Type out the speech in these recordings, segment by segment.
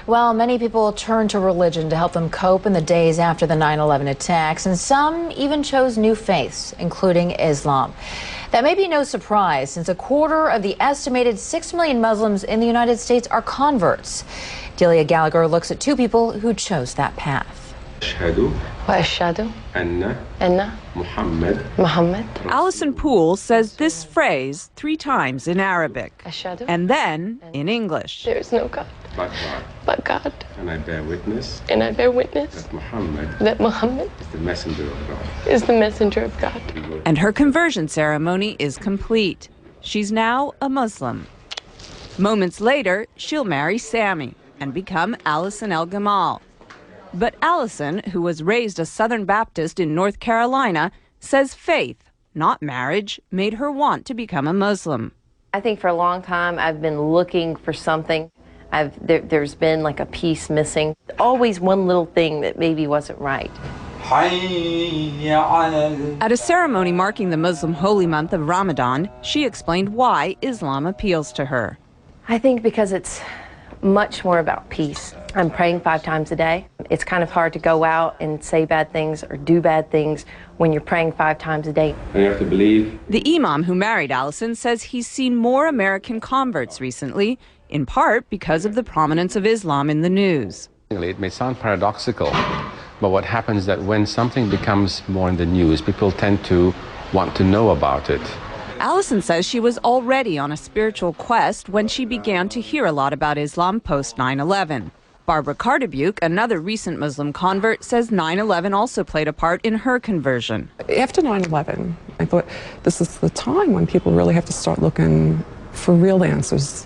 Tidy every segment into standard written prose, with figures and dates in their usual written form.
Well, many people turned to religion to help them cope in the days after the 9/11 attacks, and some even chose new faiths, including Islam. That may be no surprise, since a quarter of the estimated 6 million Muslims in the United States are converts. Delia Gallagher looks at two people who chose that path. وأشهد أن محمد. Allison Poole says this phrase 3 times in Arabic أشهد and then in English. there is no God but God. And I bear witness That Muhammad is the messenger of God. is the messenger of God. And her conversion ceremony is complete. She's now a Muslim. Moments later, she'll marry Sammy and become Allison El Gamal. But Allison, who was raised a Southern Baptist in North Carolina, says faith, not marriage, made her want to become a Muslim. I think for a long time I've been looking for something. There's been like a piece missing. Always one little thing that maybe wasn't right. At a ceremony marking the Muslim holy month of Ramadan, she explained why Islam appeals to her. I think because it's much more about peace. I'm praying 5 times a day. It's kind of hard to go out and say bad things or do bad things when you're praying 5 times a day. And you have to believe. The imam who married Allison says he's seen more American converts recently, in part because of the prominence of Islam in the news. It may sound paradoxical, but what happens is that when something becomes more in the news, people tend to want to know about it. Allison says she was already on a spiritual quest when she began to hear a lot about Islam post 9/11. Barbara Cardebuke, another recent Muslim convert, says 9/11 also played a part in her conversion. After 9/11, I thought this is the time when people really have to start looking for real answers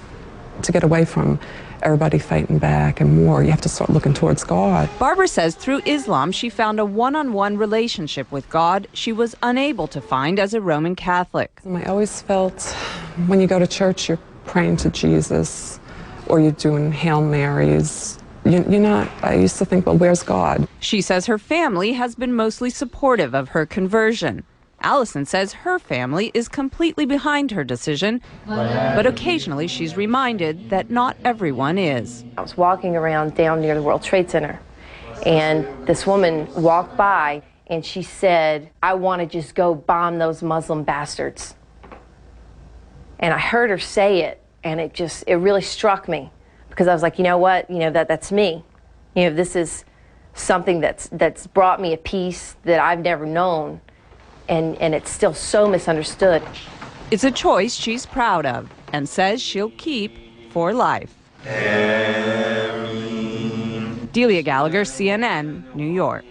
to get away from everybody fighting back and war. You have to start looking towards God. Barbara says through Islam she found a one-on-one relationship with God she was unable to find as a Roman Catholic. I always felt when you go to church, you're praying to Jesus or you're doing Hail Marys. You're not, I used to think, well, where's God? She says her family has been mostly supportive of her conversion. Allison says her family is completely behind her decision, but occasionally she's reminded that not everyone is. I was walking around down near the World Trade Center, and this woman walked by and she said, "I want to just go bomb those Muslim bastards." And I heard her say it, and it really struck me, because I was like, you know what, that's me. This is something that's brought me a peace that I've never known. And it's still so misunderstood. It's a choice she's proud of and says she'll keep for life. Delia Gallagher, CNN, New York.